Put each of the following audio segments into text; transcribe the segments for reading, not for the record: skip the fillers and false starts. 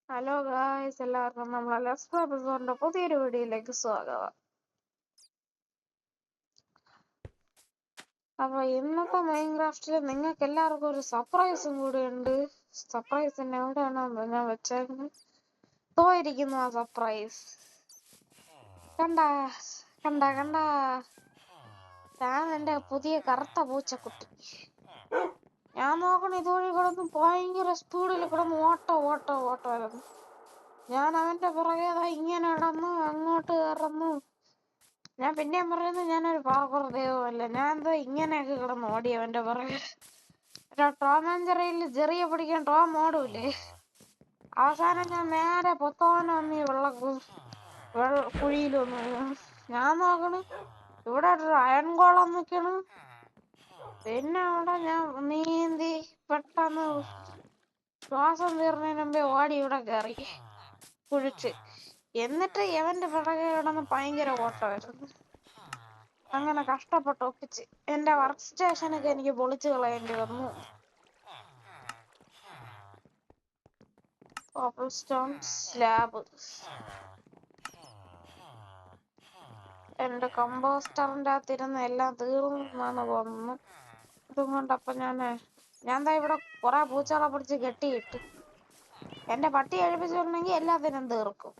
Hello guys, എല്ലാവർക്കും നമ്മളെ let's എപ്പിസോഡിന്റെ പുതിയൊരു വീഡിയോയിലേക്ക് സ്വാഗതം. അപ്പൊ ഇന്നത്തെ മൈൻക്രാഫ്റ്റില് നിങ്ങൾക്ക് എല്ലാവർക്കും ഒരു സർപ്രൈസും കൂടി ഉണ്ട്. സർപ്രൈസിന്റെ എവിടെയാണോ ഞാൻ വെച്ചേക്കുന്നത്, പോയിരിക്കുന്നു ആ സർപ്രൈസ്. കണ്ട കണ്ട കണ്ട ഞാൻ എന്റെ പുതിയ കറുത്ത പൂച്ചക്കുട്ടി. ഞാൻ നോക്കണ ഇതുവഴി കിടന്ന് ഭയങ്കര സ്പീഡിൽ കിടന്ന് ഓട്ടമായിരുന്നു. ഞാൻ അവന്റെ പുറകെ ഇങ്ങനെ കിടന്നു, അങ്ങോട്ട് കയറുന്നു. ഞാൻ പിന്നെയും പറയുന്നു, ഞാനൊരു പാർക്കർ ദൈവമല്ല. ഞാൻ എന്താ ഇങ്ങനെയൊക്കെ കിടന്ന് ഓടി അവന്റെ പുറകെ. ടോം ആൻഡ് ജെറിയിൽ ജെറിയെ പിടിക്കാൻ ടോം ഓടൂലേ. അവസാനം ഞാൻ നേരെ പൊത്തോന്ന് കുഴിയിലൊന്നു. ഞാൻ നോക്കണ് ഇവിടെ ഒരു അയൺ ഗോളം നിൽക്കണ്. പിന്നെ അവിടെ ഞാൻ നീന്തി പെട്ടെന്ന് ശ്വാസം തീർന്നതിന് മുമ്പേ ഓടി ഇവിടെ കയറി കുഴിച്ച്. എന്നിട്ട് എവന്റെ പിറകെ കിടന്ന് ഭയങ്കര ഓട്ടമായിരുന്നു. അങ്ങനെ കഷ്ടപ്പെട്ട് ഒപ്പിച്ച് എന്റെ വർക്ക് സ്റ്റേഷനൊക്കെ എനിക്ക് പൊളിച്ചു കളയേണ്ടി വന്നു. കോബിൾ സ്റ്റോൺ സ്ലാബ്, എന്റെ കമ്പോസ്റ്ററിന്റെ അകത്തിരുന്ന് എല്ലാം തീർന്നാണ് തോന്നുന്നു. അതുകൊണ്ട് അപ്പൊ ഞാൻ ഇവിടെ കുറെ പൂച്ചകളെ പിടിച്ച് കെട്ടിയിട്ട് എന്റെ പട്ടി കഴിപ്പിച്ചിട്ടുണ്ടെങ്കിൽ എല്ലാത്തിനും തീർക്കും.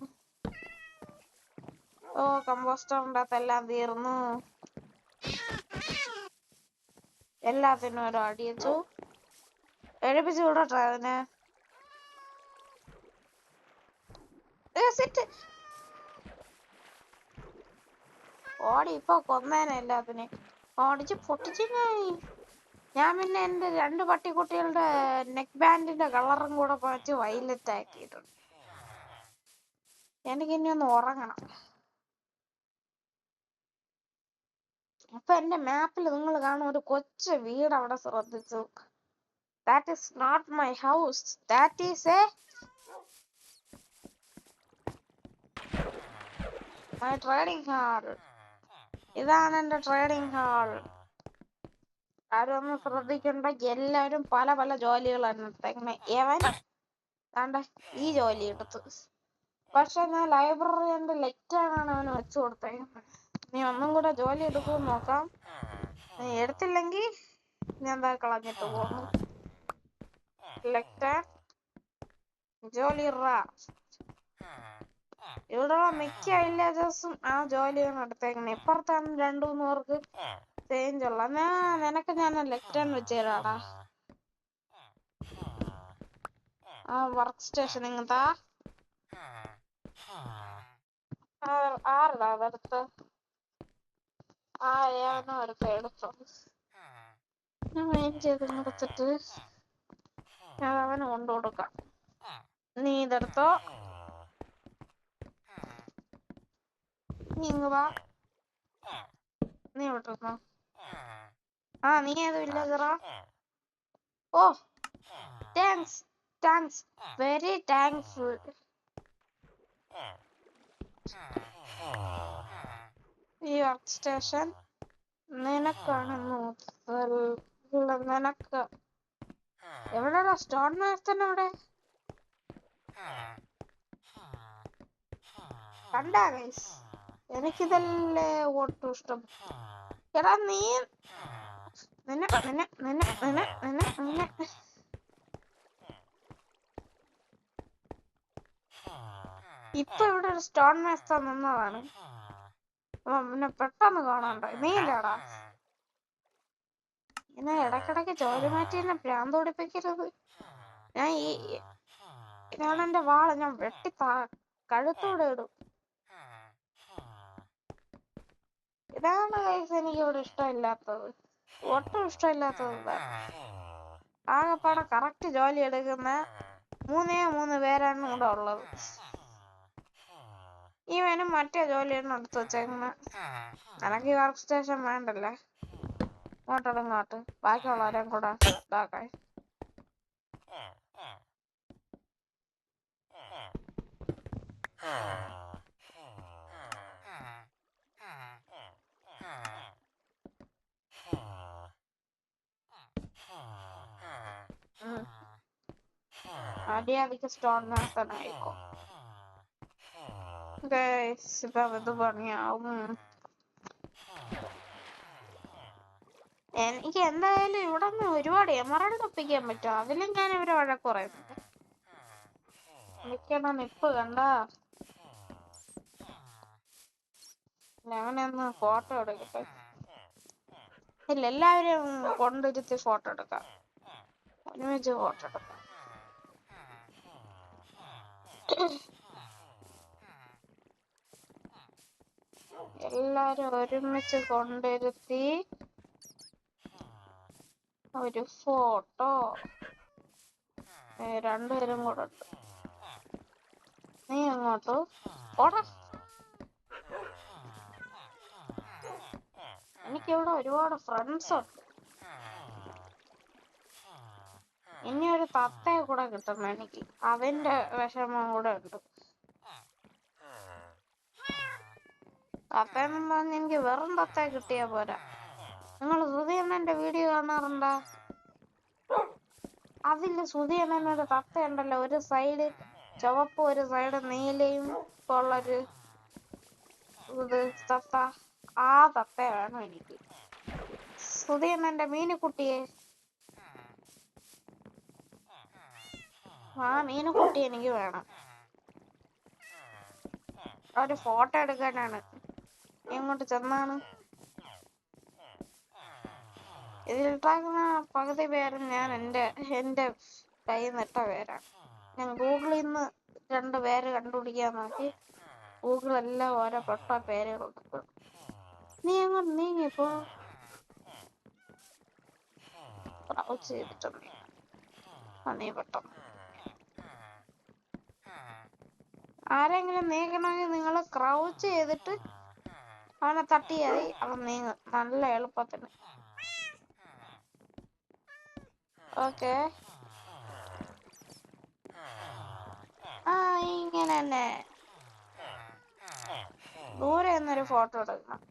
ഓ, കമ്പോസ്റ്ററിന്റെ അകത്ത് എല്ലാം തീർന്നു. എല്ലാത്തിനും ഒരു അടി വെച്ചു. എഴുപ്പിച്ചു വിടട്ടെ അതിനെ. ഓടി ഇപ്പൊ കൊന്നേനെ എല്ലാത്തിനെയും ഓടിച്ച് പൊട്ടിച്ചു. ഞാൻ പിന്നെ എന്റെ 2 പട്ടിക്കുട്ടികളുടെ നെക്ക് ബാൻഡിന്റെ കളറും കൂടെ വെച്ച് വയലറ്റ് ആക്കിയിട്ടുണ്ട്. എനിക്കിനി ഒന്ന് ഉറങ്ങണം. അപ്പൊ എന്റെ മാപ്പിൽ നിങ്ങൾ കാണും ഒരു കൊച്ചു വീട് അവിടെ ശ്രദ്ധിച്ചു. That is not my house, that is my trading hall. ഇതാണ് എന്റെ ട്രേഡിംഗ് ഹാൾ. ആരും ഒന്നും ശ്രദ്ധിക്കണ്ട. എല്ലാവരും പല പല ജോലികളാണ് എടുത്തേക്കണേ. വേണ്ട ഈ ജോലി എടുത്തു. പക്ഷെ ഞാൻ ലൈബ്രറി എന്റെ ലെക്ചറാണ് അവന് വെച്ചു കൊടുത്തേക്കുന്നത്. നീ ഒന്നും കൂടെ ജോലി എടുക്കുമെന്ന് നോക്കാം. നീ എടുത്തില്ലെങ്കിൽ ഞാൻ എന്താ കളഞ്ഞിട്ട് പോകുന്നു. ലെക്ചർ ജോലി ഇവിടെയുള്ള മിക്ക വില്ലേജേഴ്സും ആ ജോലിയാണ് എടുത്തേക്കണേ. ഇപ്പുറത്താണ് 2-3 പേർക്ക് ചേഞ്ച് ഉള്ള. നിനക്ക് ഞാൻ ലെക്ചർ വെച്ച് തരാടാ. ആ വർക്ക് സ്റ്റേഷൻ ഇങ്ങത്താ ആരടാ അതെടുത്ത്? ഏവനോ ഒരുത്ത എടുത്തോ. ഞാൻ മെയിൻ ചെയ്ത് കൊടുത്തിട്ട് ഞാൻ അവന് കൊണ്ടു കൊടുക്കാം. നീ ഇതെടുത്തോ. നീ ഇങ്ങ് വാ. നീ വിട്ടിരുന്നോ? നീ ഏത് വില്ലേജറാ? ഓ, താങ്ക്സ് വെരി താങ്ക്ഫുൾ. ഈ വർക്ക് സ്റ്റേഷൻ നിനക്കാണ്. നിനക്ക് എവിടെയാ സ്റ്റോൺ മാസ്റ്റർ? അവിടെ കണ്ടാ ഗൈസ്, എനിക്കിതല്ലേ ഒട്ടും ഇഷ്ടം. എടാ നീ ഇപ്പൊ ഇവിടെ ഒരു സ്റ്റോൺ മാസ്റ്റർ നിന്നതാണ്. പിന്നെ പെട്ടെന്ന് കാണാണ്ടോ. നീ ഇല്ലാടാ. ഇങ്ങനെ ഇടക്കിടക്ക് ജോലി മാറ്റി എന്നെ ഭ്രാന്ത് ഓടിപ്പിക്കരുത്. ഇതാണ് എന്റെ വാള്. ഞാൻ വെട്ടി കഴുത്തോടെ ഇടും. ഇതാണ് ഗൈസ് എനിക്ക് ഇവിടെ ഇഷ്ടമില്ലാത്തത്. ഒട്ടും ഇഷ്ടമില്ലാത്തത്. ആകെപ്പാടെ കറക്റ്റ് ജോലി എടുക്കുന്ന 3 പേരാണ് ഇവിടെ ഉള്ളത്. ഇവനും മറ്റേ ജോലിയാണ് എടുത്ത് വെച്ചേക്കുന്നത്. എനിക്ക് വർക്ക് സ്റ്റേഷൻ വേണ്ടല്ലേ. ഇങ്ങോട്ട് ബാക്കിയുള്ളവരെയും കൂടെ ഇതാക്കാൻ. മര്യാദക്ക് സ്റ്റോണിനകത്തനായിക്കോ. ഇപ്പൊ ഇത് പണിയാവും. എനിക്ക് എന്തായാലും ഇവിടെ നിന്ന് ഒരുപാട് എമറൽഡ് ഒപ്പിക്കാൻ പറ്റും. അതിലും ഞാൻ ഇവരെ വഴക്ക് പറയുന്നുണ്ട്. എനിക്കെന്നാ നിപ്പ് കണ്ട. ഞാനൊന്ന് ഫോട്ടോ എടുക്കട്ടെ. ഇല്ല, എല്ലാവരും കൊണ്ടിരുത്തി ഫോട്ടോ എടുക്കാം. ഒരുമിച്ച് ഫോട്ടോ എടുക്കാം. എല്ലാരും ഒരുമിച്ച് കൊണ്ടിരുത്തി ഒരു ഫോട്ടോ. രണ്ടുപേരും കൂടെ ഉണ്ട്. നീ അങ്ങോട്ട് ഓടാ. എനിക്കിവിടെ ഒരുപാട് ഫ്രണ്ട്സ് ഉണ്ട്. ഇനി ഒരു തത്തയെ കൂടെ കിട്ടണം എനിക്ക്. അതിന്റെ വിഷമം കൂടെ ഉണ്ട്. തത്തയെന്നും പറഞ്ഞ് എനിക്ക് വെറും തത്തയെ കിട്ടിയാ പോരാ. നിങ്ങൾ സുധിയണ്ണന്റെ വീഡിയോ കാണാറുണ്ടോ? അതില് സുധിയണ്ണനൊരു തത്തയുണ്ടല്ലോ, ഒരു സൈഡ് ചുവപ്പും ഒരു സൈഡ് നീലയും ഉള്ളൊരു ഇത് തത്ത. ആ തത്ത വേണം എനിക്ക്. സുധിയണ്ണന്റെ മീനുക്കുട്ടിയെ, ആ മീനുക്കുട്ടി എനിക്ക് വേണം. ഒരു ഫോട്ടോ എടുക്കാനാണ്. എങ്ങോട്ട് ചെന്നാണ് ഇതിലിട്ടാക്കുന്ന പകുതി പേരും ഞാൻ എന്റെ കയ്യിൽ നിന്നിട്ട പേരാണ്. ഞാൻ ഗൂഗിളിൽ നിന്ന് 2 പേര് കണ്ടുപിടിക്കാൻ നോക്കി. ഗൂഗിൾ എല്ലാം ഓരോ പെട്ട പേരുകൾ കൊടുക്കും. നീ അങ്ങോട്ട് നീങ്ങിപ്പോ ക്രൗച്ച് ചെയ്തിട്ടുണ്ട്. നീ പെട്ടെന്ന് ആരെങ്കിലും നീക്കണമെങ്കിൽ നിങ്ങൾ ക്രൗച്ച് ചെയ്തിട്ട് അവനെ തട്ടിയായി അവൻ നീങ്ങും നല്ല എളുപ്പത്തിന്. ഓക്കെ, ആ ഇങ്ങനെ തന്നെ. ദൂരെ നിന്നൊരു ഫോട്ടോ എടുക്കണം.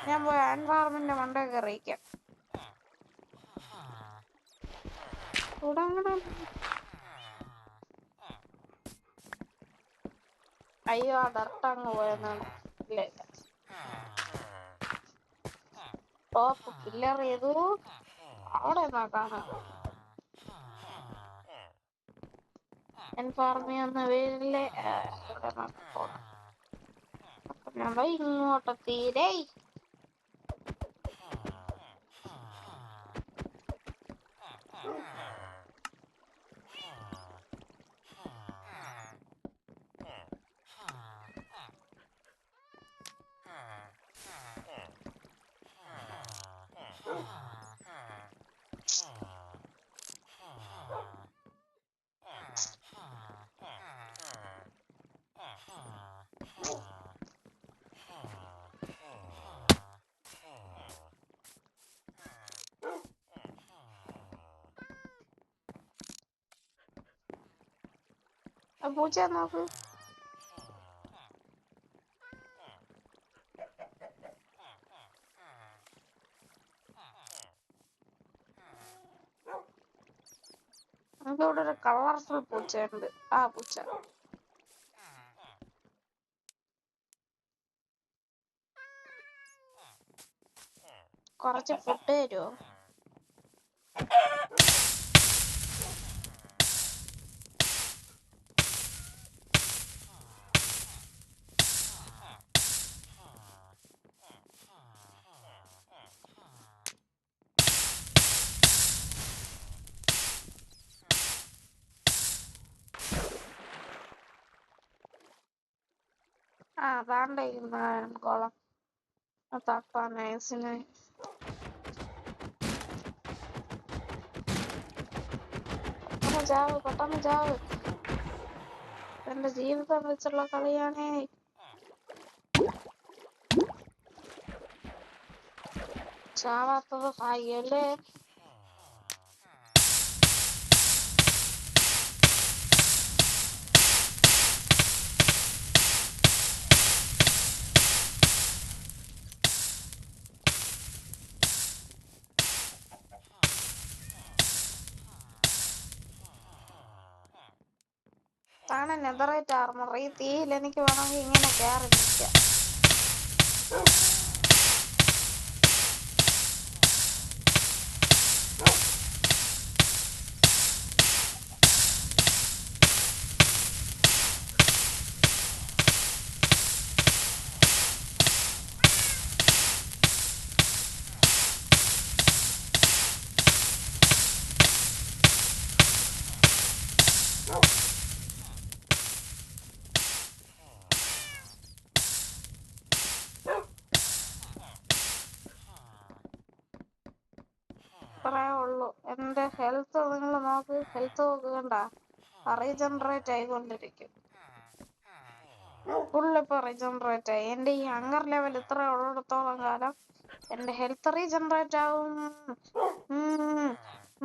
ഞാൻ പോയി എൻവയറമെന്റ് മണ്ടേ കയറിയിക്കാം. തുടങ്ങണം. അയ്യോ, ആ ഡർട്ട് അങ്ങ് പോയെന്നാണ്. ഇല്ല ഇല്ല, ടോപ്പ് കില്ലർ ചെയ്തു. അവിടെ നോക്കാണ് എൻഫാർമിയൊന്ന് വീട്ടിലെ പോണം. അപ്പൊ നമ്മൾ ഇങ്ങോട്ട് തീരെ പൂച്ച നോക്ക്. നമുക്കിവിടെ ഒരു കളർഫുൾ പൂച്ചയുണ്ട്. ആ പൂച്ച കുറച്ച് ഫുഡ് തരുമോ? ആ താണ്ടായിരിക്കും കോളം തപ്പാ നൈസിന്. പെട്ടെന്ന് ചാവ്. എന്റെ ജീവിതം വെച്ചുള്ള കളിയാണേ. ചാവാത്തത് ഭാഗ്യല്ലേ. ആണ് നെതറേറ്റ് ആർമർ. ഈ തീയിൽ എനിക്ക് വേണമെങ്കിൽ ഇങ്ങനെ കയറി നിൽക്കാം. ഇത്രേ ഉള്ളൂ. എന്റെ ഹെൽത്ത് നിങ്ങൾ നോക്ക്. ഹെൽത്ത് നോക്കണ്ട, റീജനറേറ്റ് ആയിക്കൊണ്ടിരിക്കും. ഫുള്ളിപ്പോ റീജനറേറ്റ് ആയി. എന്റെ ഈ ഹങ്കർ ലെവൽ ഇത്ര ഉള്ളിടത്തോളം കാലം എന്റെ ഹെൽത്ത് റീജനറേറ്റ് ആവും. ഉം,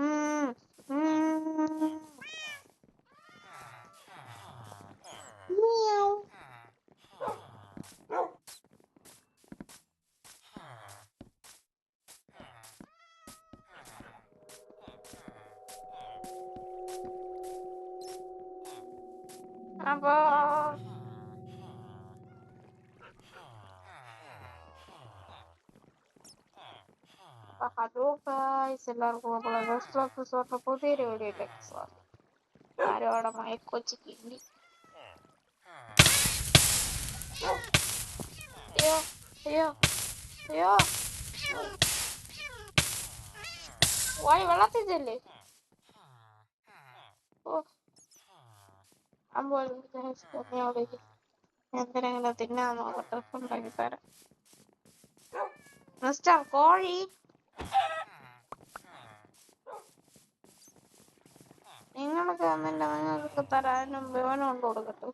ഉം, ഉം. മിയാവ്. അപ്പൊ ഹലോ ഗായ്സ്, എല്ലാവർക്കും നമ്മളെ വെസ്റ്റ് എപ്പിസോഡിന്റെ പുതിയൊരു വീഡിയോയിലേക്ക് സ്വാഗതം. ആരോ അവിടെ മയക്കൊച്ചു കിണ്ടി. അയ്യോ അയ്യോ അയ്യോ, വായി വെള്ളത്തിൽ ചെല്ലേ. ഓ, അമ്പോഴേക്ക് എന്തിനെങ്കിലും തിന്നാൻ നോക്കട്ടെ. ഉണ്ടാക്കി തരാം. മിസ്റ്റർ കോഴി, നിങ്ങൾക്ക് തന്നില്ല, നിങ്ങൾക്ക് തരാനും വിവരം കൊണ്ട് കൊടുക്കട്ടെ.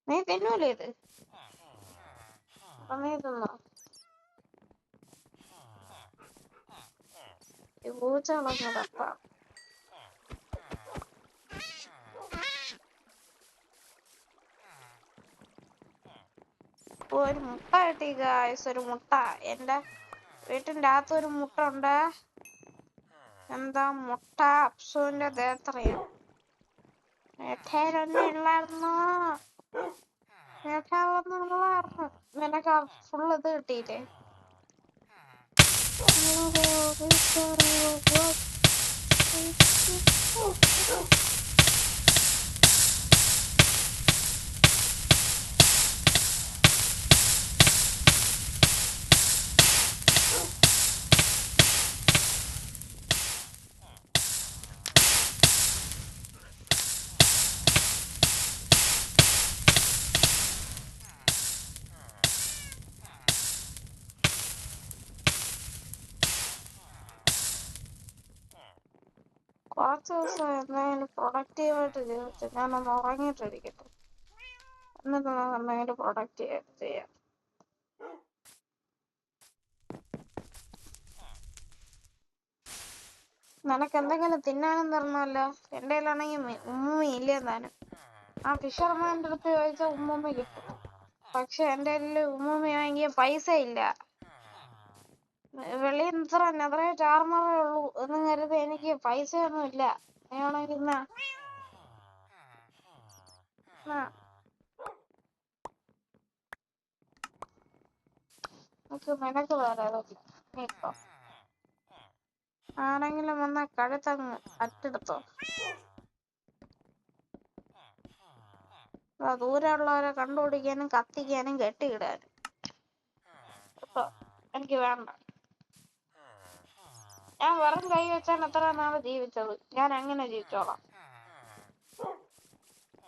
നീ തിന്നൂലേ ഇത്? അപ്പൊ നീ തിന്നോ? ഈ പൂച്ചകളൊക്കെ തപ്പാം. ഒരു മുട്ട കിട്ടി ഗായ്സ്, ഒരു മുട്ട. എന്റെ വീട്ടിന്റെ അകത്ത് ഒരു മുട്ട ഉണ്ട്. എന്താ മുട്ട? അപ്സുവിന്റെ ദേഹത്തറിയാം. ഏട്ടയിലൊന്നും ഇല്ലായിരുന്നു. ഏട്ടയൊന്നും ഇല്ലായിരുന്നു. നിനക്ക് ഫുൾ ഇത് കിട്ടിയില്ലേ? കുറച്ച് ദിവസം എന്തെങ്കിലും പ്രൊഡക്റ്റീവായിട്ട് ജീവിച്ചു. ഞാനൊന്ന് ഉറങ്ങിയിട്ടിരിക്കട്ടെ, എന്നിട്ട് നമുക്ക് എന്തെങ്കിലും പ്രൊഡക്റ്റീവായിട്ട് ചെയ്യാം. നിനക്ക് എന്തെങ്കിലും തിന്നാനും തരണമല്ലോ. എന്റെ കയ്യിലാണെങ്കിൽ ഉമ്മ ഇല്ലേ താനും. ആ ഫിഷർമാൻ്റെ അടുത്ത് ചോദിച്ചാൽ ഉമ്മ കിട്ടും. പക്ഷെ എന്റെ കയ്യിൽ ഉമ്മ വാങ്ങിയ പൈസ ഇല്ല. വെളിയിൽ ഇത്ര നെതറേറ്റ് ആർമറേ ഉള്ളൂ എന്ന് കരുതി എനിക്ക് പൈസയൊന്നും ഇല്ല. നീയാണെങ്കിൽ നിനക്ക് വേറെ ഇപ്പൊ ആരെങ്കിലും വന്ന കഴുത്തങ്ങ് അറ്റെടുത്തോ. ദൂരെയുള്ളവരെ കണ്ടുപിടിക്കാനും കത്തിക്കാനും കെട്ടിയിടാനും. ഇപ്പൊ എനിക്ക് വേണ്ട. ഞാൻ വെറും കൈ വെച്ചാൽ എത്ര നാള് ജീവിച്ചത്? ഞാൻ അങ്ങനെ ജീവിച്ചോളാം.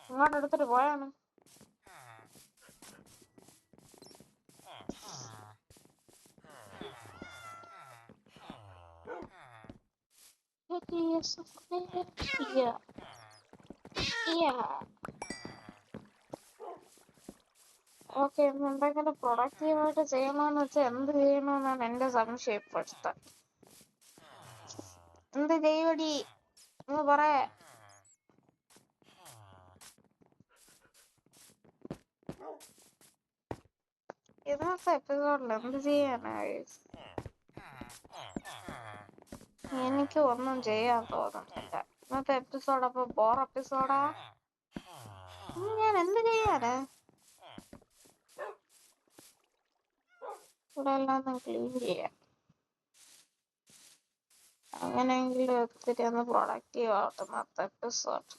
ഇങ്ങോട്ട് എടുത്തിട്ട് പോയാണ്. ഓക്കെ, എന്തെങ്കിലും പ്രൊഡക്റ്റീവായിട്ട് ചെയ്യണമെന്ന് വെച്ചാൽ എന്ത് ചെയ്യണമെന്നാണ് എന്റെ സംശയം ഇപ്പോഴത്തെ. എന്ത് ചെയ്യടി എന്ന് പറയാ. ഇന്നത്തെ എപ്പിസോഡിൽ എന്ത് ചെയ്യാനാ? എനിക്ക് ഒന്നും ചെയ്യാൻ തോന്നുന്നില്ല. ഇന്നത്തെ എപ്പിസോഡ് അപ്പൊ ബോർ എപ്പിസോഡാ. ഞാൻ എന്ത് ചെയ്യാനാ? ഇവിടെ എല്ലാം ക്ലീൻ ചെയ്യാം. അങ്ങനെയെങ്കിലും ഒത്തിരി ഒന്ന് പ്രൊഡക്റ്റീവ് ആവട്ടെ ഇന്നത്തെ എപ്പിസോഡ്.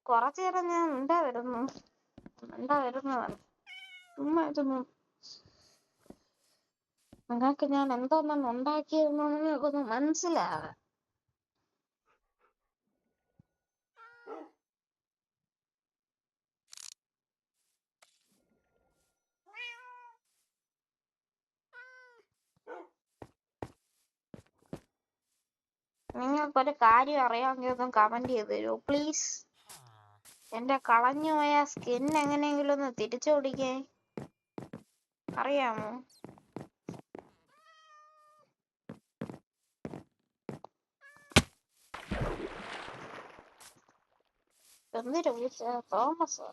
കുറച്ച് നേരം ഞാൻ എന്താ വരുന്നതാണ് ചുമ്മാ ഇതൊന്നും നിങ്ങൾക്ക് ഞാൻ എന്തോന്നാണ് ഉണ്ടാക്കിയതെന്ന് നിങ്ങൾക്കൊന്ന് മനസ്സിലാവാൻ. നിങ്ങൾക്കൊരു കാര്യം അറിയാമെങ്കിൽ ഒന്ന് കമന്റ് ചെയ്ത് തരുമോ പ്ലീസ്? എന്റെ കളഞ്ഞുപോയ സ്കിൻ എങ്ങനെയെങ്കിലും ഒന്ന് തിരിച്ചു പിടിക്കേ അറിയാമോ? എന്തൊരു പൂച്ച? തോമസ്.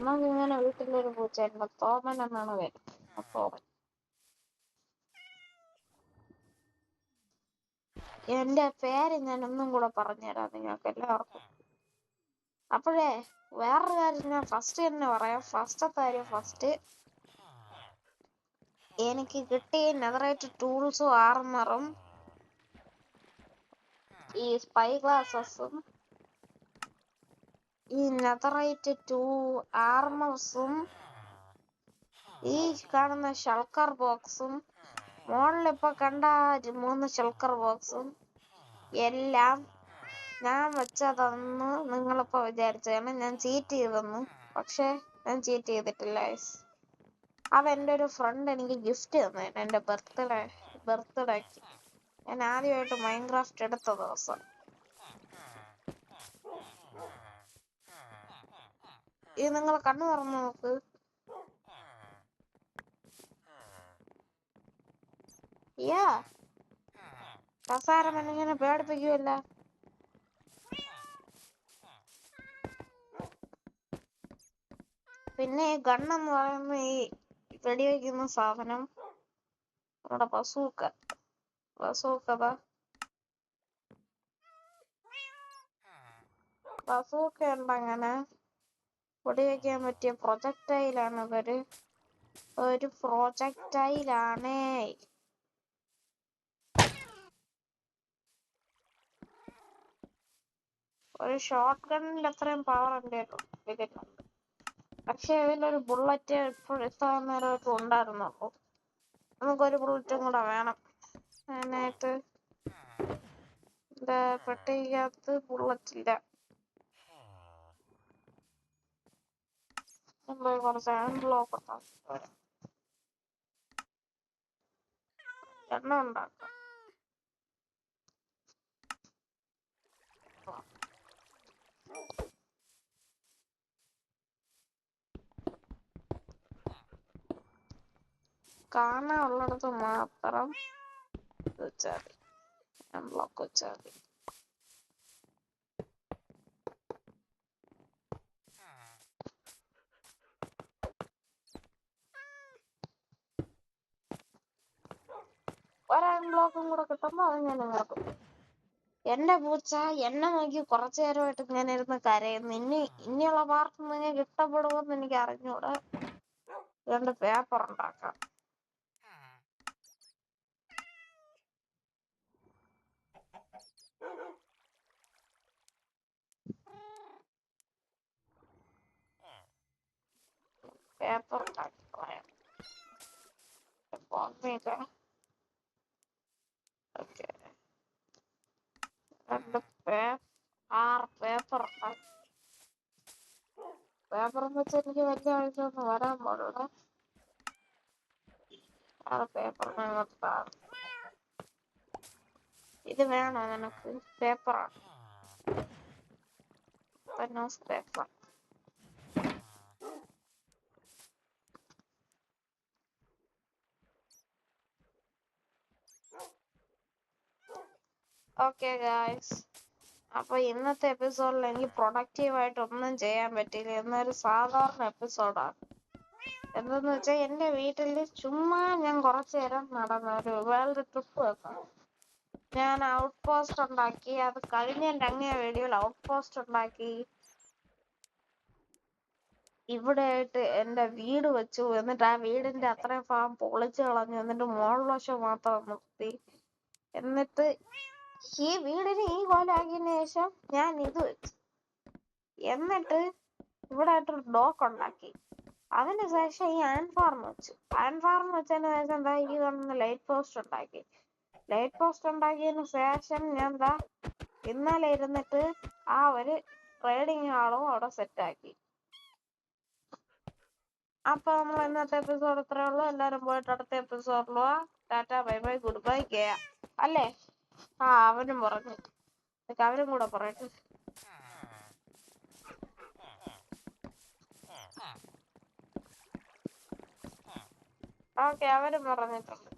നമുക്ക് ഇങ്ങനെ വീട്ടിലൊരു പൂച്ചയുണ്ട്, തോമൻ എന്നാണ് പേര്. തോമൻ. എന്റെ പേര് ഞാൻ ഒന്നും കൂടെ പറഞ്ഞുതരാം നിങ്ങൾക്ക് എല്ലാവർക്കും. അപ്പോഴേ വേറൊരു കാര്യം ഞാൻ ഫസ്റ്റ് തന്നെ പറയാം. ഫസ്റ്റ് എനിക്ക് കിട്ടിയ നെതറൈറ്റ് ടൂൾസും ആർമറും ഈ സ്പൈ ഗ്ലാസസും ഈ നെതറൈറ്റ് ആർമേഴ്സും ഈ കാണുന്ന ഷൾക്കർ ബോക്സും മോളിലിപ്പോ കണ്ട 3 ഷൾക്കർ ബോക്സും എല്ലാം ഞാൻ വെച്ചതെന്ന് നിങ്ങളിപ്പോ വിചാരിച്ചാണ് ഞാൻ ചീറ്റ് ചെയ്തെന്ന്. പക്ഷെ ഞാൻ ചീറ്റ് ചെയ്തിട്ടില്ല. അതെന്റെ ഒരു ഫ്രണ്ട് എനിക്ക് ഗിഫ്റ്റ് തന്നേന് എന്റെ ബർത്ത്ഡേക്ക്. ഞാൻ ആദ്യമായിട്ട് മൈൻക്രാഫ്റ്റ് എടുത്ത ദിവസം. ഇത് നിങ്ങൾ കണ്ണു തുറന്നു നോക്ക്. കസാര മനുഷ്യനെ പേടിപ്പിക്കുമല്ല. പിന്നെ ഈ ഗണ്ണെന്ന് പറയുന്ന ഈ വെടിവെക്കുന്ന സാധനം നമ്മുടെ ബസൂക്ക ഉണ്ട്. അങ്ങനെ വെടിവെക്കാൻ പറ്റിയ പ്രൊജക്ടൈലാണ് ഒരു പ്രൊജക്ടൈലാണ്. ഒരു ഷോട്ട് ഗണ്ണിൽ അത്രയും പവർ എന്റെ ഇതിലുണ്ട്. പക്ഷെ ഇതിലൊരു ബുള്ളറ്റ് ഇത്ര നേരമായിട്ട് ഉണ്ടായിരുന്നുള്ളൂ. നമുക്കൊരു ബുള്ളറ്റും കൂടെ വേണം. അതിനായിട്ട് എന്റെ പെട്ടിക്കകത്ത് ബുള്ളറ്റ് ഇല്ല. കുറച്ച് ഹാൻഡ് ബ്ലോക്ക് ഉണ്ടാക്കാം. എണ്ണ ഉണ്ടാക്കാം. കാണാനുള്ളിടത്ത് മാത്രം വെച്ചാൽ മതി. ബ്ലോക്ക് വെച്ചാൽ മതി. ഒരു ഹാൻഡ് ബ്ലോക്കും കൂടെ കിട്ടുമ്പോ അത് ഞാൻ നിങ്ങൾക്ക്. എന്റെ പൂച്ച എന്നെ നോക്കി കുറച്ചു നേരമായിട്ട് ഇങ്ങനെ ഇരുന്ന് കരയുന്നു. ഇനിയുള്ള പാർട്ട് നിങ്ങൾക്ക് ഇഷ്ടപ്പെടുമെന്ന് എനിക്ക് അറിഞ്ഞൂടെ. രണ്ട് പേപ്പർ ഉണ്ടാക്കാം. പേപ്പർ ഉണ്ടാക്കി കളയാം. ഓക്കെ, രണ്ട് 6 പേപ്പർ ഉണ്ടാക്കി. പേപ്പർ എന്ന് വെച്ചാൽ എനിക്ക് വലിയ ആഴ്ചയൊന്നും വരാൻ പാടില്ല. 6 പേപ്പർ ഇത് വേണോ നിനക്ക്? പേപ്പറാണ്. News paper. ഓക്കെ ഗായ്സ്, അപ്പൊ ഇന്നത്തെ എപ്പിസോഡിൽ എനിക്ക് പ്രൊഡക്റ്റീവായിട്ട് ഒന്നും ചെയ്യാൻ പറ്റില്ല. എന്നൊരു സാധാരണ എപ്പിസോഡാണ്. എന്തെന്ന് വെച്ചാൽ എന്റെ വീട്ടില് ചുമ്മാ ഞാൻ കുറച്ചു നേരം നടന്ന ഒരു വേൾഡ് ട്രിപ്പ് വെക്കണം. ഞാൻ ഔട്ട് പോസ്റ്റ് ഉണ്ടാക്കി. അത് കഴിഞ്ഞ അങ്ങേ വീഡിയോയിൽ ഔട്ട് പോസ്റ്റ് ഉണ്ടാക്കി. ഇവിടെ ആയിട്ട് എന്റെ വീട് വെച്ചു. എന്നിട്ട് ആ വീടിന്റെ അത്രയും ഭാഗം പൊളിച്ചു കളഞ്ഞു. എന്നിട്ട് മോൾ വശം മാത്രം നിർത്തി. എന്നിട്ട് ഈ വീടിന് ഈ കോലാക്കിയതിനു ശേഷം ഞാൻ ഇത് വെച്ചു. എന്നിട്ട് ഇവിടെ ആയിട്ടൊരു ഡോക്ക് ഉണ്ടാക്കി. അതിനുശേഷം ഈ ആൻഡ് ഫാർം വെച്ചു. ആൻഡ് ഫാർം വെച്ചതിന് ശേഷം എന്താ ഈ കാണുന്ന ലൈറ്റ് പോസ്റ്റ് ഉണ്ടാക്കി. ലൈറ്റ് പോസ്റ്റ് ഉണ്ടാക്കിയതിന് ശേഷം ഞാൻ എന്താ ഇന്നലെ ഇരുന്നിട്ട് ആ ഒരു ട്രേഡിങ് ഹാളും അവിടെ സെറ്റാക്കി. അപ്പൊ നമ്മൾ ഇന്നത്തെ എപ്പിസോഡ് ഇത്രേ ഉള്ളൂ. എല്ലാരും പോയിട്ട് അടുത്ത എപ്പിസോഡിൽ പോവാ. Tata, bye bye, goodbye, ഗെയ അല്ലേ? ആ അവനും പറഞ്ഞു. അവരും കൂടെ പറയട്ടെ. ഓക്കെ, അവരും പറഞ്ഞിട്ടുണ്ട്.